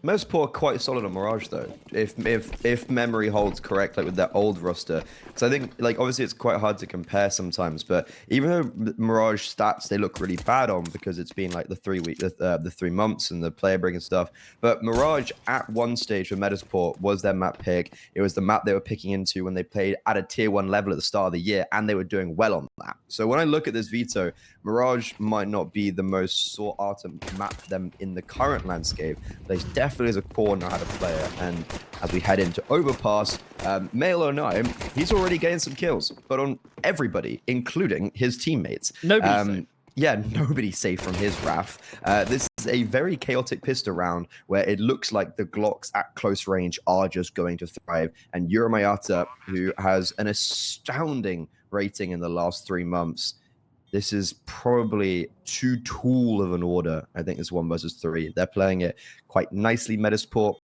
Metizport quite solid on Mirage though, if memory holds correct, like with their old roster. Because I think, like, obviously it's quite hard to compare sometimes, but even though Mirage stats they look really bad on because it's been like the 3 months and the player break and stuff. But Mirage at one stage for Metizport was their map pick. It was the map they were picking into when they played at a tier 1 level at the start of the year, and they were doing well on that. So when I look at this veto, Mirage might not be the most sought after map for them in the current landscape. They definitely is a core know how to play it. And as we head into Overpass, Male09, he's already getting some kills, but on everybody, including his teammates. Nobody's safe. Yeah, nobody's safe from his wrath. This is a very chaotic pistol round where it looks like the Glocks at close range are just going to thrive. And Mayata, who has an astounding rating in the last 3 months, this is probably too tall of an order. I think it's 1 versus 3. They're playing it quite nicely, Metizport.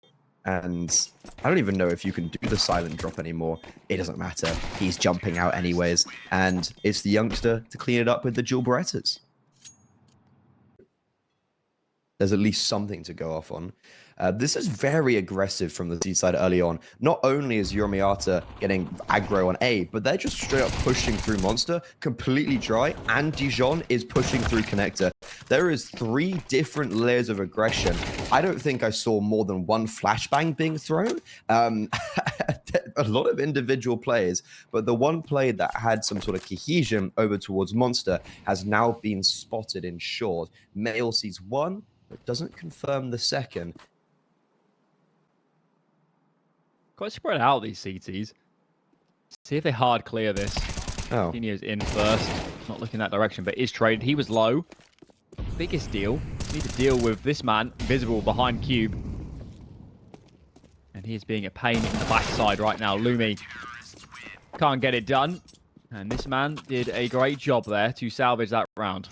And I don't even know if you can do the silent drop anymore. It doesn't matter. He's jumping out anyways. And it's the youngster to clean it up with the dual Berettas. There's at least something to go off on. This is very aggressive from the C side early on. Not only is Mayata getting aggro on A, but they're just straight up pushing through Monster, completely dry, and Dijon is pushing through Connector. There is 3 different layers of aggression. I don't think I saw more than 1 flashbang being thrown. A lot of individual plays, but the one play that had some sort of cohesion over towards Monster has now been spotted in short. Male sees 1, but doesn't confirm the second. Quite spread out, these CTs. See if they hard clear this. Oh. Coutinho's in first. Not looking that direction, but is traded. He was low. Biggest deal. Need to deal with this man, visible behind Cube. And he is being a pain in the backside right now. Lumi can't get it done. And this man did a great job there to salvage that round.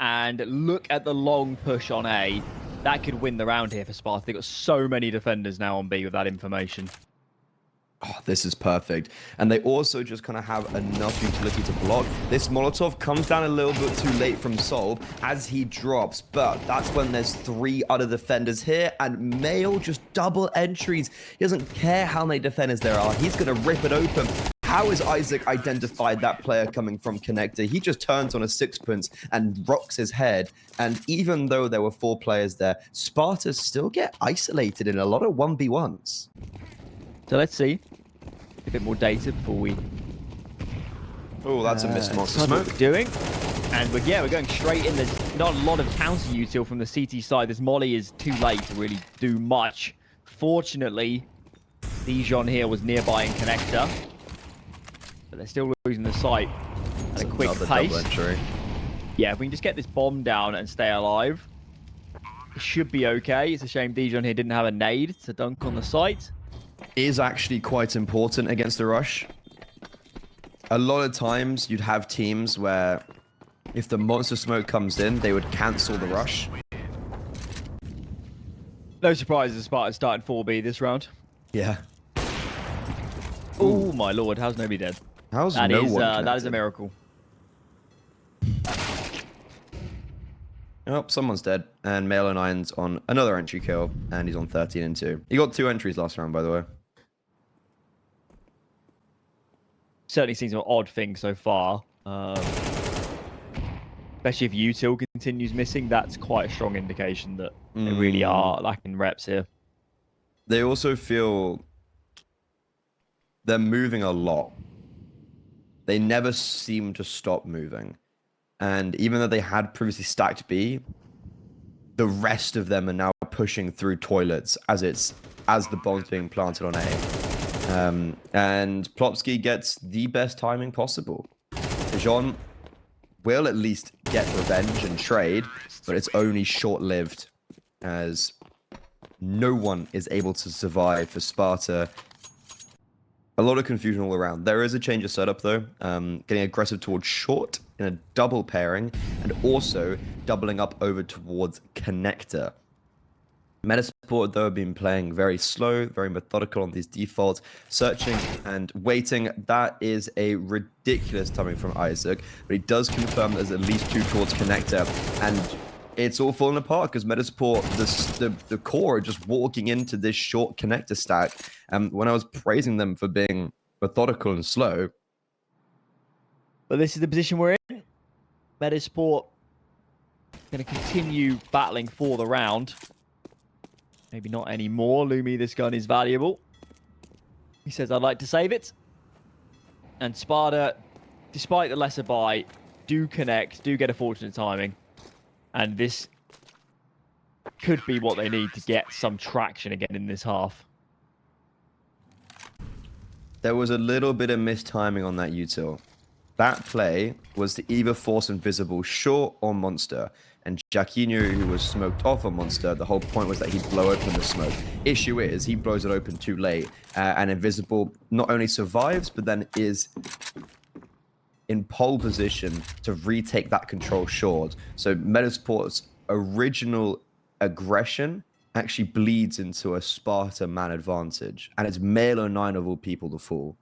And look at the long push on A. That could win the round here for Sparta. They've got so many defenders now on B with that information. Oh, this is perfect. And they also just kind of have enough utility to block. This Molotov comes down a little bit too late from Solb as he drops, but that's when there's 3 other defenders here, and Male just double entries. He doesn't care how many defenders there are. He's going to rip it open. How has Isaac identified that player coming from Connector? He just turns on a sixpence and rocks his head. And even though there were 4 players there, Sparta still get isolated in a lot of 1v1s. So let's see a bit more data before we... Oh, that's a missed monster smoke. What we're doing. And we're going straight in. There's not a lot of counter util from the CT side. This molly is too late to really do much. Fortunately, Dijon here was nearby in Connector. But they're still losing the site at a quick pace. Yeah, if we can just get this bomb down and stay alive, it should be okay. It's a shame Dijon here didn't have a nade to dunk on the site. Is actually quite important against the rush. A lot of times you'd have teams where if the monster smoke comes in, they would cancel the rush. No surprises, Sparta started 4B this round. Yeah. Oh my lord, how's nobody dead? How's that no is, one that is a miracle. Oh, someone's dead. And Male09's on another entry kill, and he's on 13 and 2. He got 2 entries last round, by the way. Certainly seems an odd thing so far. Especially if util continues missing, that's quite a strong indication that they really are lacking reps here. They also feel they're moving a lot. They never seem to stop moving. And even though they had previously stacked B, the rest of them are now pushing through toilets as the bomb's being planted on A. And Plopsky gets the best timing possible. Dijon will at least get revenge and trade, but it's only short-lived as no one is able to survive for Sparta. A lot of confusion all around. There is a change of setup though, getting aggressive towards short in a double pairing and also doubling up over towards connector. Metizport though have been playing very slow, very methodical on these defaults, searching and waiting. That is a ridiculous timing from Isaac, but he does confirm there's at least 2 towards connector. And it's all falling apart because Metizport, the core are just walking into this short connector stack. And when I was praising them for being methodical and slow. But this is the position we're in. Metizport going to continue battling for the round. Maybe not anymore. Lumi, this gun is valuable. He says, I'd like to save it. And SPARTA, despite the lesser buy, do connect, do get a fortunate timing. And this could be what they need to get some traction again in this half. There was a little bit of mistiming on that util. That play was to either force Invisible short or Monster. And Jaquinho, who was smoked off on Monster, the whole point was that he'd blow open the smoke. Issue is, he blows it open too late. And Invisible not only survives, but then is in pole position to retake that control short. So Metizport's original aggression actually bleeds into a Sparta man advantage. And it's Male 09 of all people to fall.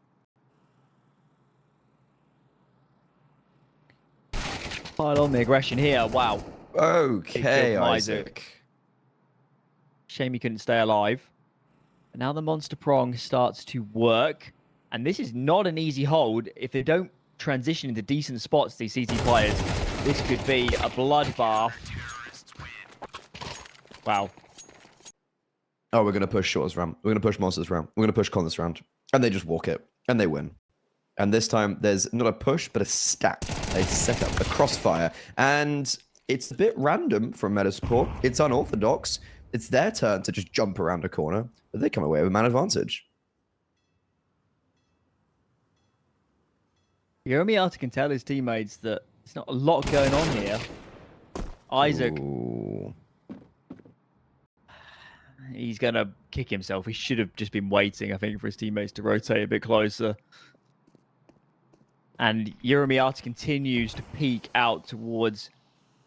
Pile on the aggression here. Wow. Okay, Isaac. Shame he couldn't stay alive. But now the monster prong starts to work. And this is not an easy hold. If they don't transition into decent spots, these CT players, this could be a bloodbath. Wow. Oh, we're going to push short this round. We're going to push monsters round. We're going to push con this round. And they just walk it. And they win. And this time, there's not a push, but a stack. They set up a crossfire. And it's a bit random from Metizport. It's unorthodox. It's their turn to just jump around a corner. But they come away with a man advantage. Yomiata can tell his teammates that there's not a lot going on here. Isaac. Ooh. He's going to kick himself. He should have just been waiting, I think, for his teammates to rotate a bit closer. And Yomiata continues to peek out towards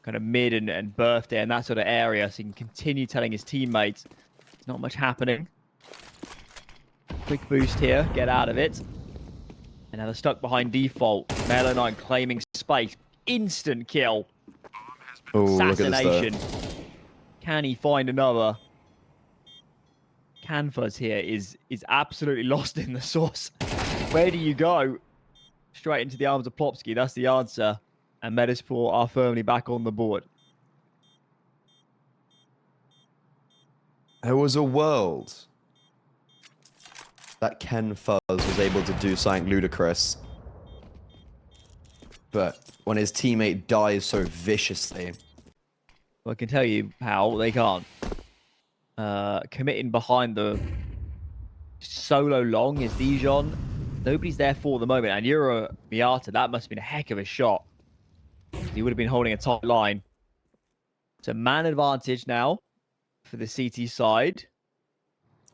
kind of mid and birthday and that sort of area. So he can continue telling his teammates there's not much happening. Quick boost here. Get out of it. And now they're stuck behind default. Melo 9 claiming space. Instant kill. Ooh, assassination. Can he find another? Canfuz here is absolutely lost in the sauce. Where do you go? Straight into the arms of Plopsky. That's the answer. And Metizport are firmly back on the board. There was a world that Ken Fuzz was able to do something ludicrous. But when his teammate dies so viciously... Well, I can tell you how they can't. Committing behind the solo long is Dijon. Nobody's there for the moment. And Euro Miata, that must have been a heck of a shot. He would have been holding a top line. It's a man advantage now for the CT side.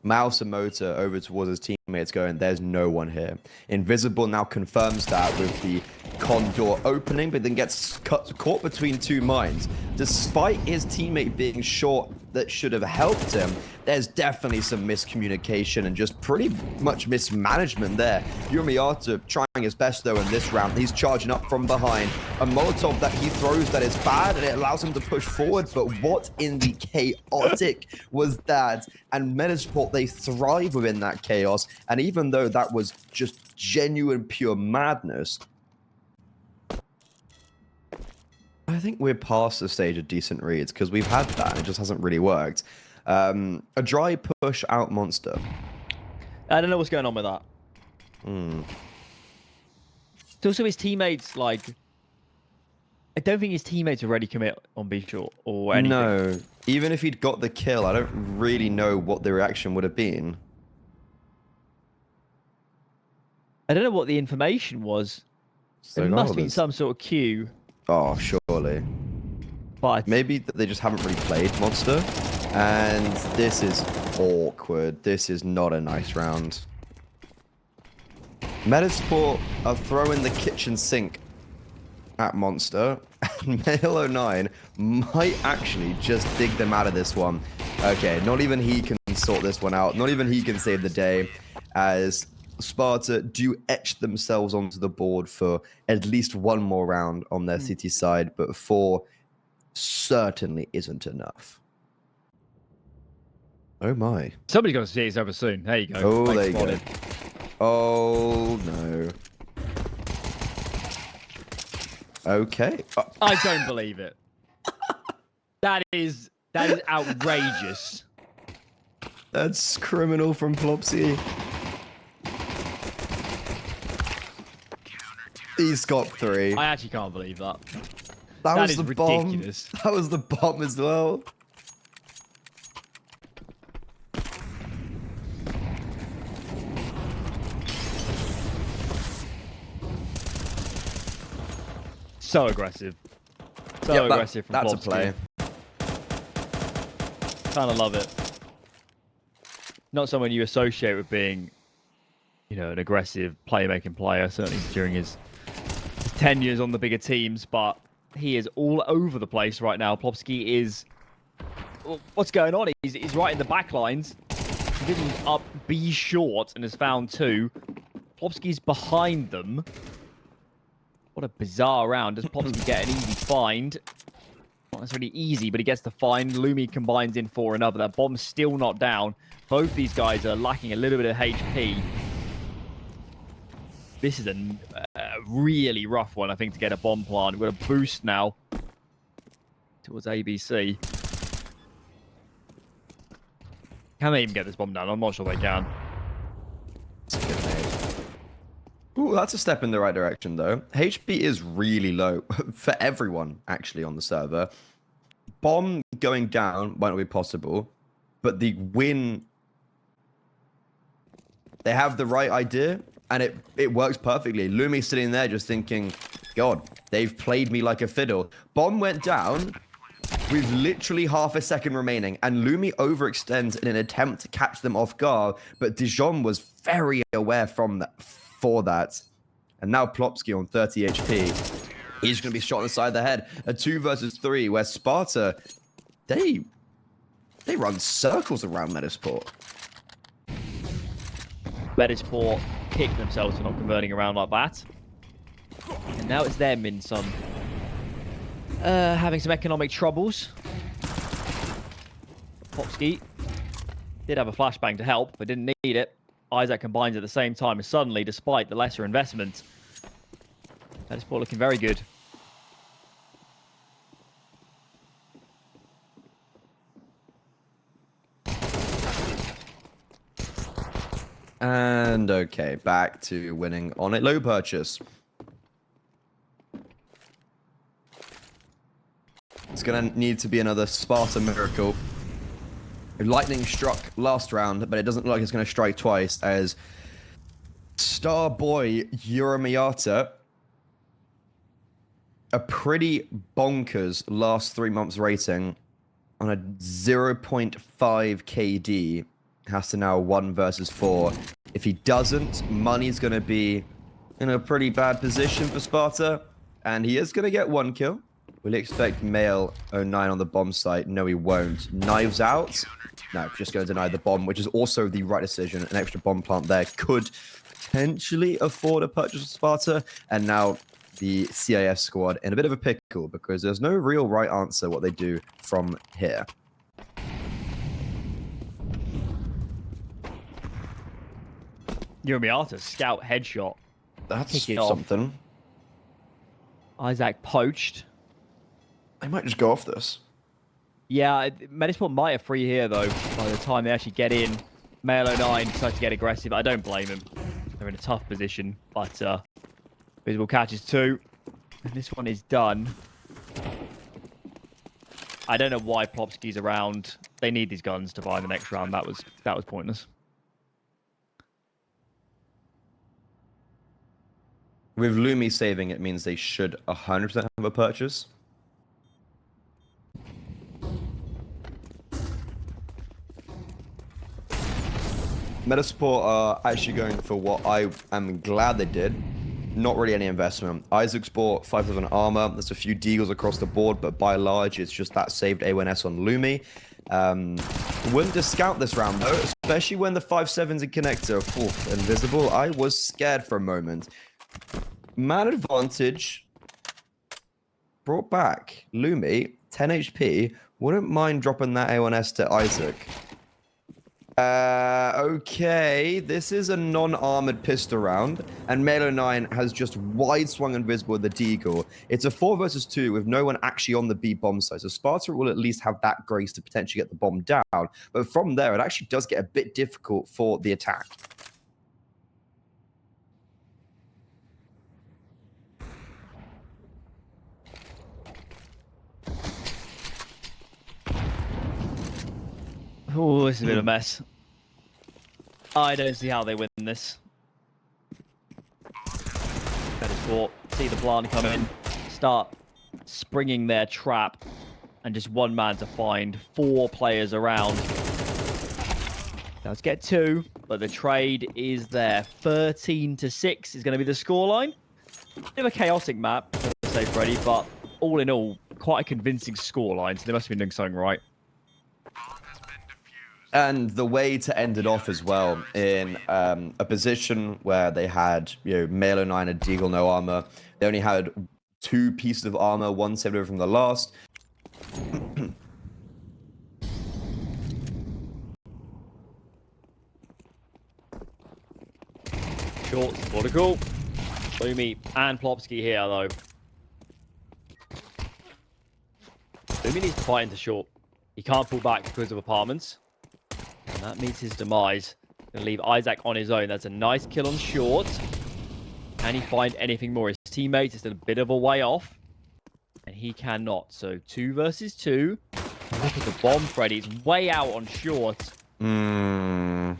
Mouse and Motor over towards his teammates going, there's no one here. Invisible now confirms that with the con door opening, but then gets caught between two mines. Despite his teammate being short that should have helped him, there's definitely some miscommunication and just pretty much mismanagement there. Yomiata trying his best though in this round. He's charging up from behind. A Molotov that he throws that is bad and it allows him to push forward, but what in the chaotic was that? And Metizport, they thrive within that chaos. And even though that was just genuine pure madness, I think we're past the stage of decent reads because we've had that and it just hasn't really worked. A dry push out monster. I don't know what's going on with that. It's also his teammates, like... I don't think his teammates are ready to commit on B short or anything. No. Even if he'd got the kill, I don't really know what the reaction would have been. I don't know what the information was. There must have been some sort of cue. Oh, surely. But maybe they just haven't really played Monster. And this is awkward. This is not a nice round. Metizport are throwing the kitchen sink at Monster. And Male 09 might actually just dig them out of this one. Okay, not even he can sort this one out. Not even he can save the day. As Sparta do etch themselves onto the board for at least one more round on their city side. But for certainly isn't enough. Oh my. Somebody's got to see it's over soon. There you go. Oh, Thanks, there you Monte. go. Oh, no. Okay. I don't believe it. That is outrageous. That's criminal from Plopsy. He's got 3. I actually can't believe that. That was is the ridiculous. bomb. That was the bomb as well. So aggressive. So aggressive from that's Plopsky. a play. Kind of love it. Not someone you associate with being, you know, an aggressive playmaking player, certainly during his tenures on the bigger teams, but he is all over the place right now. Plopsky is... What's going on? He's right in the back lines. Division's up B short and has found 2. Plopsky's behind them. What a bizarre round. Does Plopsky get an easy find? Not necessarily easy, but he gets the find. Lumi combines in for another. That bomb's still not down. Both these guys are lacking a little bit of HP. This is a really rough one, I think, to get a bomb plant. We've got a boost now towards ABC. Can they even get this bomb down? I'm not sure they can. Ooh, that's a step in the right direction, though. HP is really low for everyone, actually, on the server. Bomb going down might not be possible, but the win... They have the right idea, and it works perfectly. Lumi's sitting there just thinking, God, they've played me like a fiddle. Bomb went down with literally half a second remaining, and Lumi overextends in an attempt to catch them off guard, but Dijon was very aware for that. And now Plopsky on 30 HP. He's going to be shot on the side of the head. A 2 versus 3 where Sparta, they run circles around Metizport. Metizport kick themselves for not converting around like that. And now it's their Minsun. Having some economic troubles. Plopsky did have a flashbang to help, but didn't need it. Isaac combines at the same time, and suddenly, despite the lesser investment, Metizport looking very good. And okay, back to winning on a low purchase. It's going to need to be another Sparta miracle. Lightning struck last round, but it doesn't look like it's going to strike twice, as star boy Uramiata, a pretty bonkers last 3 months rating on a 0.5 KD, has to now 1 versus 4. If he doesn't, money's going to be in a pretty bad position for Sparta, and he is going to get 1 kill. Will he expect male 09 on the bomb site? No, he won't. Knives out? No, just going to deny the bomb, which is also the right decision. An extra bomb plant there could potentially afford a purchase of Sparta. And now the CIS squad in a bit of a pickle, because there's no real right answer what they do from here. Uramiata, scout headshot. That's Kick it off. something. Isaac poached. I might just go off this. Yeah, Metizport might have free here, though, by the time they actually get in. Male 09 decides to get aggressive. I don't blame him. They're in a tough position, but visible catches 2. And this one is done. I don't know why Plopsky's around. They need these guns to buy the next round. That was pointless. With Lumi saving, it means they should 100% have a purchase. Metizport are actually going for what I am glad they did. Not really any investment. Isaac's bought 5,000 armor. There's a few deagles across the board, but by and large, it's just that saved A1S on Lumi. Wouldn't discount this round, though, especially when the 5.7's in connector. Oof, invisible. I was scared for a moment. Man advantage brought back. Lumi, 10 HP. Wouldn't mind dropping that A1S to Isaac. Okay, this is a non-armored pistol round, and Melo 9 has just wide swung invisible with the Deagle. It's a 4 versus 2 with no one actually on the B bomb side, so Sparta will at least have that grace to potentially get the bomb down. But from there, it actually does get a bit difficult for the attack. Oh, this is a bit of a mess. I don't see how they win this. Metizport see the plant come in, start springing their trap, and just one man to find 4 players around. Let's get 2, but the trade is there. 13-6 is going to be the scoreline. Bit of a chaotic map, to say, Freddie, but all in all, quite a convincing scoreline, so they must have been doing something right. And the way to end it off as well, in a position where they had, Melo 9 and Deagle no armor. They only had 2 pieces of armor, one saved over from the last. Short, vertical. Lumi and Plopsky here, though. Lumi needs to fight into short. He can't pull back because of apartments. And that means his demise. Gonna leave Isaac on his own. That's a nice kill on short. Can he find anything more? His teammate is still a bit of a way off. And he cannot. So 2 versus 2. Look at the bomb, Freddy. It's way out on short. Maybe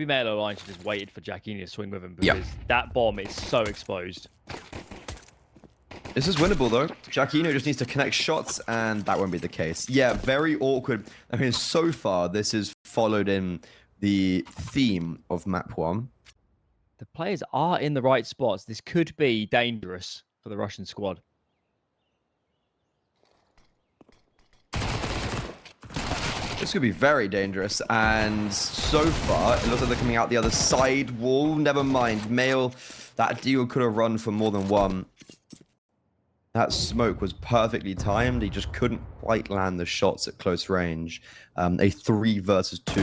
Melo Line should just waited for Jackie to swing with him because that bomb is so exposed. This is winnable, though. Jacquino just needs to connect shots, and that won't be the case. Yeah, very awkward. I mean, so far, this is followed in the theme of map 1. The players are in the right spots. This could be dangerous for the Russian squad. This could be very dangerous, and so far, it looks like they're coming out the other side wall. Never mind. Mail, that deal could have run for more than 1. That smoke was perfectly timed. He just couldn't quite land the shots at close range. A 3 versus 2.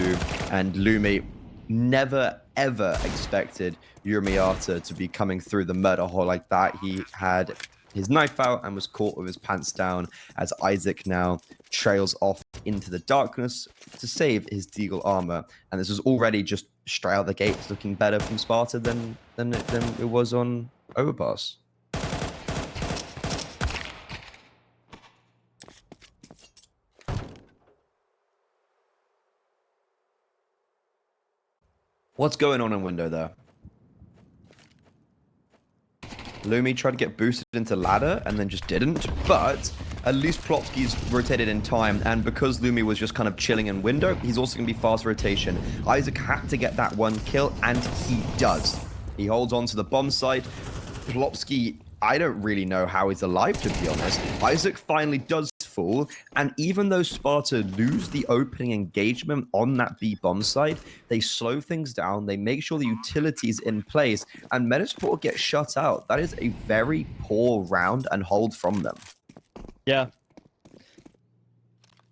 And Lumi never, ever expected Urmiata to be coming through the murder hole like that. He had his knife out and was caught with his pants down as Isaac now trails off into the darkness to save his Deagle armor. And this was already just straight out the gates looking better from Sparta than it was on Overpass. What's going on in window there? Lumi tried to get boosted into ladder and then just didn't, but at least Plopsky's rotated in time, and because Lumi was just kind of chilling in window, he's also going to be fast rotation. Isaac had to get that 1 kill, and he does. He holds on to the bomb site. Plopsky, I don't really know how he's alive, to be honest. Isaac finally does fall, and even though Sparta lose the opening engagement on that B bomb side, they slow things down, they make sure the utility's in place, and Metizport get shut out. That is a very poor round and hold from them. Yeah.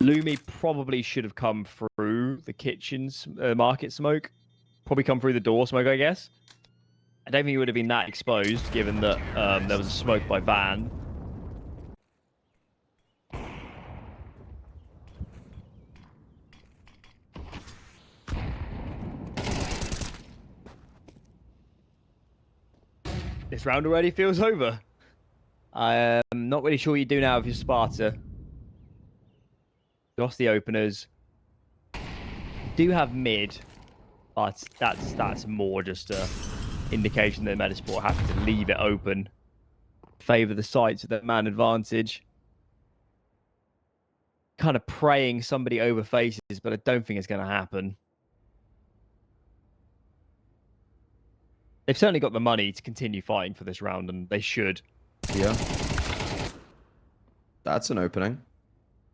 Lumi probably should have come through the kitchen's market smoke. Probably come through the door smoke, I guess. I don't think he would have been that exposed, given that there was a smoke by Van. This round already feels over. I'm not really sure what you do now if you're Sparta. Lost the openers. Do have mid, but that's more just a indication that Metizport have to leave it open. Favor the sites with that man advantage. Kind of praying somebody over faces, but I don't think it's going to happen. They've certainly got the money to continue fighting for this round, and they should. Yeah. That's an opening.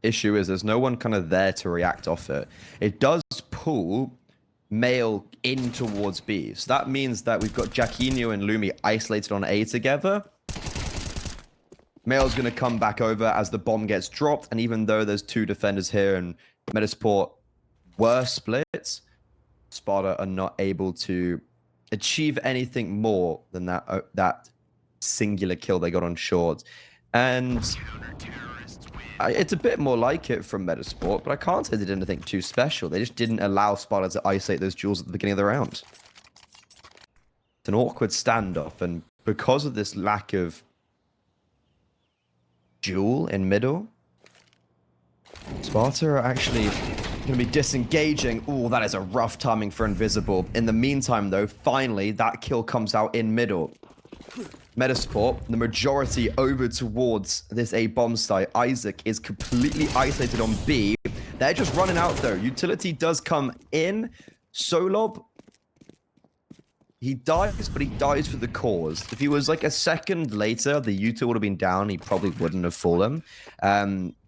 Issue is there's no one kind of there to react off it. It does pull Mail in towards B. So that means that we've got Jacquino and Lumi isolated on A together. Mail's going to come back over as the bomb gets dropped. And even though there's 2 defenders here and Metizport were split, Sparta are not able to achieve anything more than that singular kill they got on short. And it's a bit more like it from Metizport, but I can't say they did anything too special. They just didn't allow Sparta to isolate those duels at the beginning of the round. It's an awkward standoff, and because of this lack of duel in middle, Sparta are actually going to be disengaging. Oh, that is a rough timing for Invisible. In the meantime, though, finally, that kill comes out in middle. Metizport, the majority over towards this A bomb site. Isaac is completely isolated on B. They're just running out, though. Utility does come in. Solob, he dies, but he dies for the cause. If he was like a second later, the util would have been down. He probably wouldn't have fallen.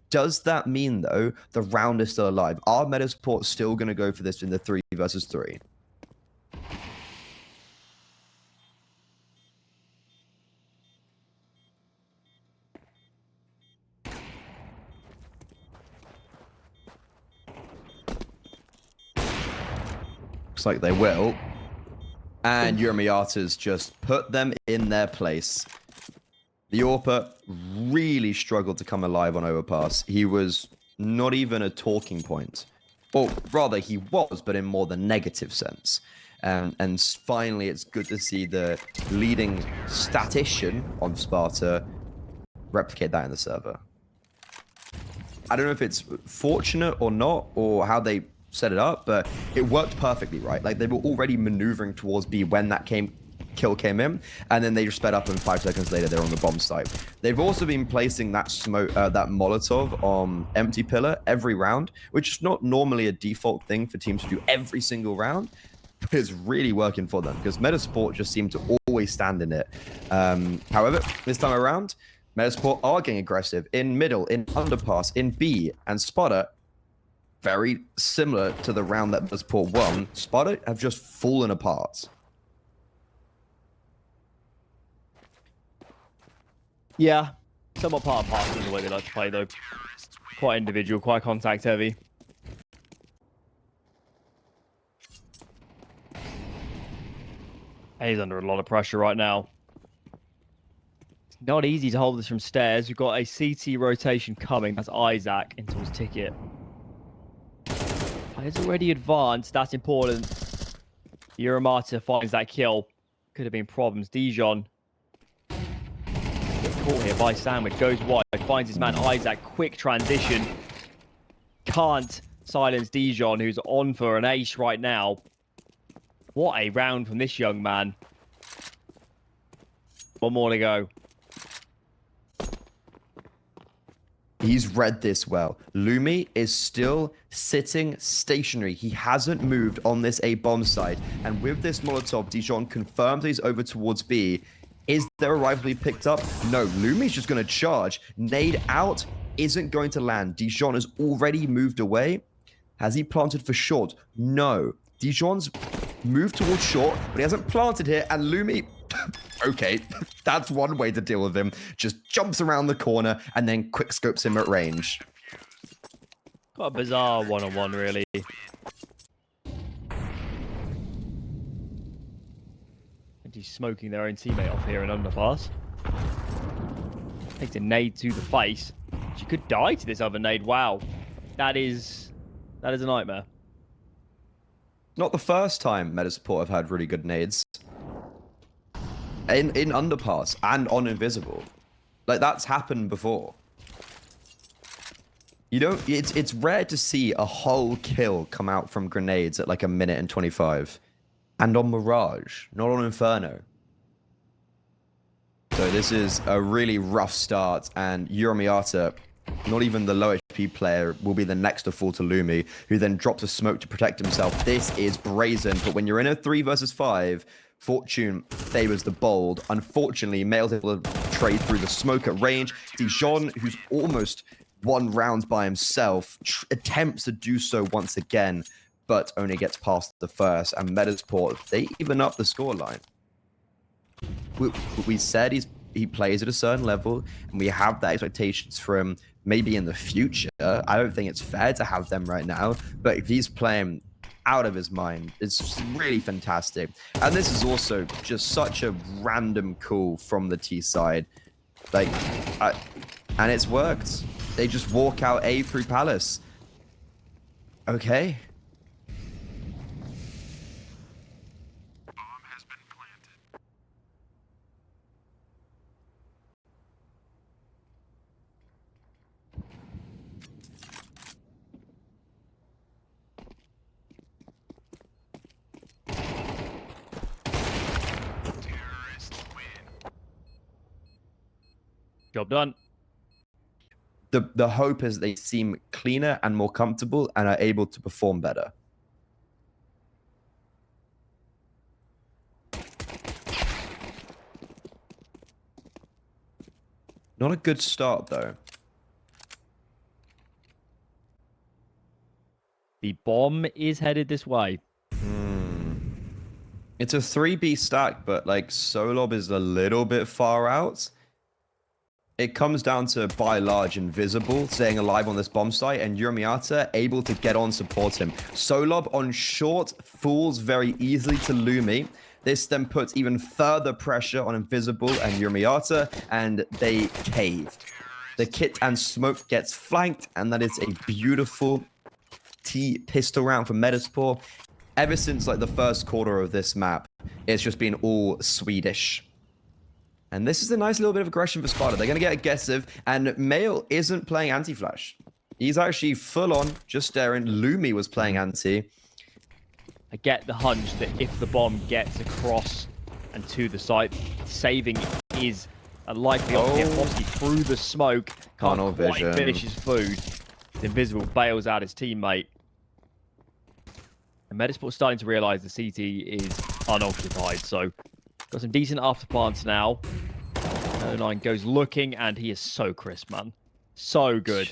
Does that mean, though, the round is still alive? Are Metizport still going to go for this in the 3 versus 3? Looks like they will. And Yurmiata's just put them in their place. The Orpa really struggled to come alive on overpass. He was not even a talking point. Or rather, he was, but in more the negative sense. And finally, it's good to see the leading statistician of Sparta replicate that in the server. I don't know if it's fortunate or not, or how they set it up, but it worked perfectly, right? Like, they were already maneuvering towards B when that kill came in, and then they just sped up, and 5 seconds later they're on the bomb site. They've also been placing that smoke, that Molotov on empty pillar every round, which is not normally a default thing for teams to do every single round, but it's really working for them because Metizport just seem to always stand in it. However, this time around, Metizport are getting aggressive in middle, in underpass, in B, and Sparta, very similar to the round that Metizport won, Sparta have just fallen apart. Yeah, somewhat part of party in the way they like to play, though. Quite individual, quite contact heavy. He's under a lot of pressure right now. It's not easy to hold this from stairs. We've got a CT rotation coming. That's Isaac into his ticket. He's already advanced. That's important. Uramata finds that kill. Could have been problems. Dijon gets caught here by Sandwich. Goes wide. Finds his man Isaac. Quick transition. Can't silence Dijon, who's on for an ace right now. What a round from this young man. One more to go. He's read this well. Lumi is still sitting stationary. He hasn't moved on this A bomb side. And with this Molotov, Dijon confirms he's over towards B. Is there a rivalry picked up? No, Lumi's just going to charge. Nade out isn't going to land. Dijon has already moved away. Has he planted for short? No. Dijon's moved towards short, but he hasn't planted here. And Lumi, okay, that's one way to deal with him. Just jumps around the corner and then quick scopes him at range. Got a bizarre one-on-one, really. And he's smoking their own teammate off here in underpass. Takes a nade to the face. She could die to this other nade. Wow. That is a nightmare. Not the first time Metizport have had really good nades. In underpass and on invisible. Like, that's happened before. You don't, it's rare to see a whole kill come out from grenades at like 1 minute and 25. And on Mirage, not on Inferno. So this is a really rough start, and Uramata, not even the low HP player, will be the next to fall to Lumi, who then drops a smoke to protect himself. This is brazen, but when you're in a 3 versus 5, fortune favors the bold. Unfortunately, Mail's able to trade through the smoke at range. Dijon, who's almost won rounds by himself, attempts to do so once again, but only gets past the first. And Metizport, they even up the scoreline. We said he plays at a certain level, and we have the expectations for him maybe in the future. I don't think it's fair to have them right now, but if he's playing out of his mind, it's really fantastic. And this is also just such a random call from the T side. Like, and it's worked. They just walk out A through Palace. Okay. Job done. The hope is they seem cleaner and more comfortable and are able to perform better. Not a good start, though. The bomb is headed this way. It's a 3B stack, but like Solob is a little bit far out. It comes down to, by large, Invisible staying alive on this bomb site, and Yurmiata able to get on, support him. Solob on short falls very easily to Lumi. This then puts even further pressure on Invisible and Yurmiata, and they cave. The kit and smoke gets flanked, and that is a beautiful T pistol round for Metizport. Ever since like the first quarter of this map, it's just been all Swedish. And this is a nice little bit of aggression for Sparta. They're going to get aggressive, and Mail isn't playing anti-flash. He's actually full on, just staring. Lumi was playing anti. I get the hunch that if the bomb gets across and to the site, saving is a likely option. Obviously through the smoke, can't quite finish his food. Invisible bails out his teammate. And Metisport's starting to realize the CT is unoccupied, so got some decent afterplants now. 09 goes looking, and he is so crisp, man. So good.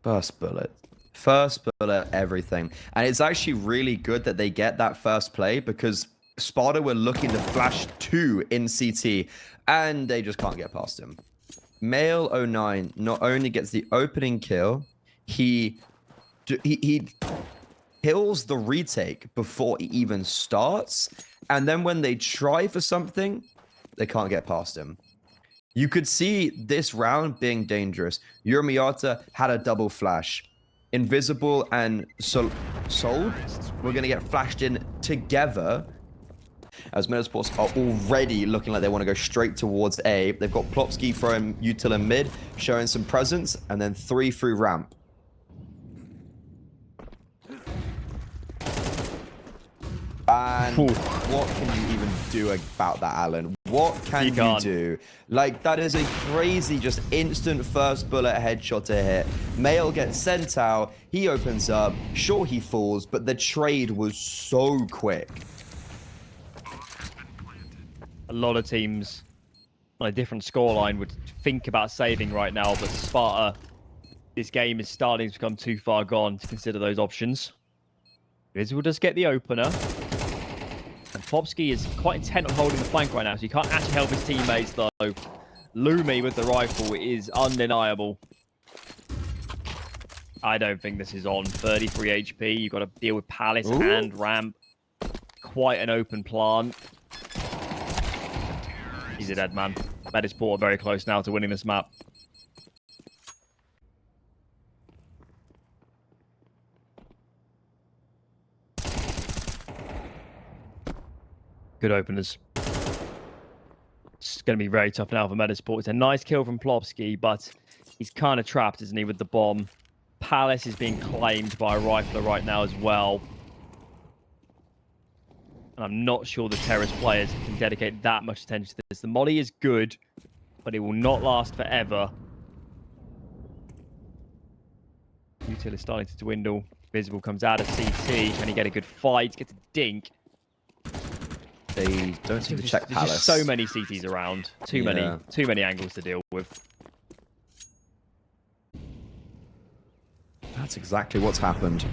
First bullet. First bullet, everything. And it's actually really good that they get that first play, because Sparta were looking to flash 2 in CT, and they just can't get past him. Male 09 not only gets the opening kill, he kills the retake before it even starts. And then when they try for something, they can't get past him. You could see this round being dangerous. Yurmiata had a double flash. Invisible and Soul were going to get flashed in together, as Metizport are already looking like they want to go straight towards A. They've got Plopsky throwing util in mid, showing some presence, and then 3 through ramp. And what can you even do about that, Alan? What can you do? Like, that is a crazy, just instant first bullet headshot to hit. Mail gets sent out. He opens up. Sure, he falls, but the trade was so quick. A lot of teams on a different scoreline would think about saving right now, but Sparta, this game is starting to become too far gone to consider those options. Invisible does get the opener. And Plopsky is quite intent on holding the flank right now, so he can't actually help his teammates, though. Lumi with the rifle is undeniable. I don't think this is on. 33 HP. You've got to deal with Palace and ramp. Quite an open plant. He's a dead man. Metizport are very close now to winning this map. Good openers. It's going to be very tough now for Metizport. It's a nice kill from Plopsky, but he's kind of trapped, isn't he, with the bomb. Palace is being claimed by a rifler right now as well. And I'm not sure the Terrace players can dedicate that much attention to this. The molly is good, but it will not last forever. Util is starting to dwindle. Visible comes out of CT. Can he get a good fight? Gets a dink. They don't seem to check Palace. There's just so many CTs around. Too many angles to deal with. That's exactly what's happened.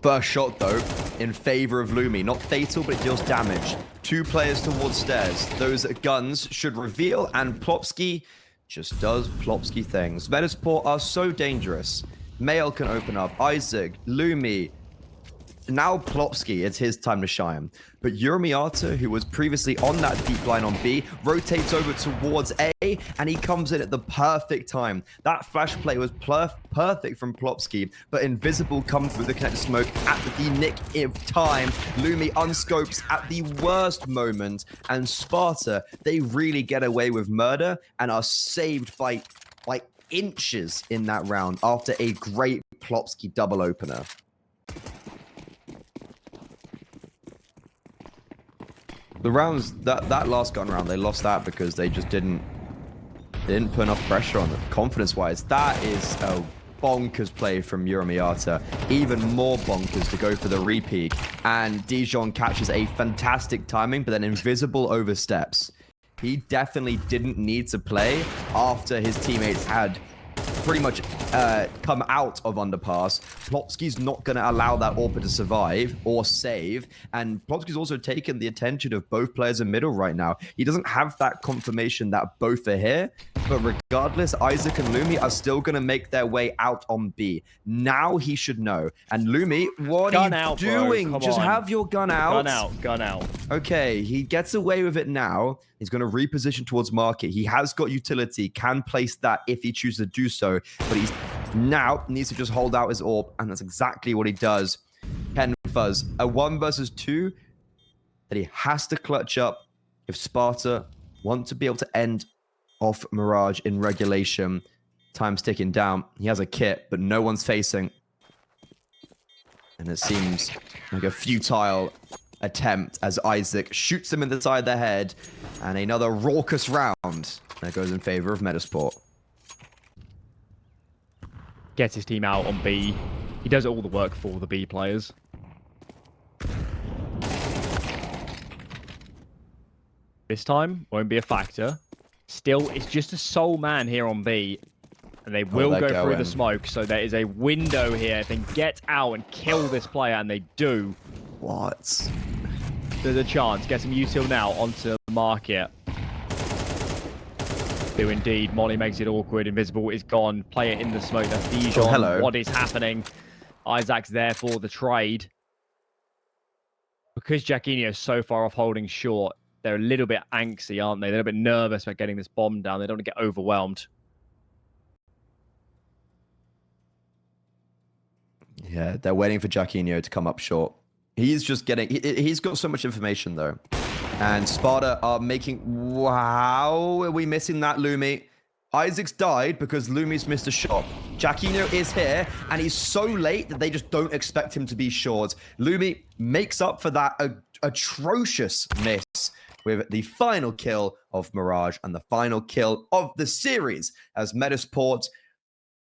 First shot, though, in favor of Lumi. Not fatal, but it deals damage. 2 players towards stairs. Those guns should reveal, and Plopsky just does Plopsky things. Metizport are so dangerous. Mail can open up. Isaac, Lumi. Now Plopsky, it's his time to shine. But Uramiata, who was previously on that deep line on B, rotates over towards A, and he comes in at the perfect time. That flash play was perfect from Plopsky, but Invisible comes through the connected smoke at the nick of time. Lumi unscopes at the worst moment, and Sparta, they really get away with murder and are saved by inches in that round after a great Plopsky double opener. The rounds, that last gun round, they lost that because they just didn't put enough pressure on them, confidence-wise. That is a bonkers play from Uramiata. Even more bonkers to go for the repeat. And Dijon catches a fantastic timing, but then Invisible oversteps. He definitely didn't need to play after his teammates had pretty much come out of underpass. Plopsky's not going to allow that AWP to survive or save, and Plopsky's also taken the attention of both players in middle right now. He doesn't have that confirmation that both are here, but regardless, Isaac and Lumi are still going to make their way out on B. Now he should know. And Lumi, what are you doing? Just have your gun out. Gun out. Okay, he gets away with it now. He's going to reposition towards market. He has got utility, can place that if he chooses to do so, but he's now needs to just hold out his AWP, and that's exactly what he does. Ken Fuzz, a 1 versus 2 that he has to clutch up if Sparta want to be able to end off Mirage in regulation. Time's ticking down. He has a kit, but no one's facing. And it seems like a futile attempt as Isaac shoots him in the side of the head, and another raucous round that goes in favor of Metizport. Gets his team out on B. He does all the work for the B players. This time won't be a factor. Still, it's just a sole man here on B, and they will go through the smoke. So there is a window here. If they can get out and kill this player, and they do. What? There's a chance. Get some util now onto market. Do indeed. Molly makes it awkward. Invisible is gone. Player in the smoke. That's Dijon. Oh, hello. What is happening? Isaac's there for the trade. Because Jacquinho is so far off holding short, they're a little bit angsty, aren't they? They're a bit nervous about getting this bomb down. They don't want to get overwhelmed. Yeah, they're waiting for Jacquinho to come up short. He's just getting... He's got so much information, though. And Sparta are making... Wow, are we missing that, Lumi? Isaac's died because Lumi's missed a shot. Jacquinho is here, and he's so late that they just don't expect him to be short. Lumi makes up for that atrocious miss with the final kill of Mirage and the final kill of the series as Metizport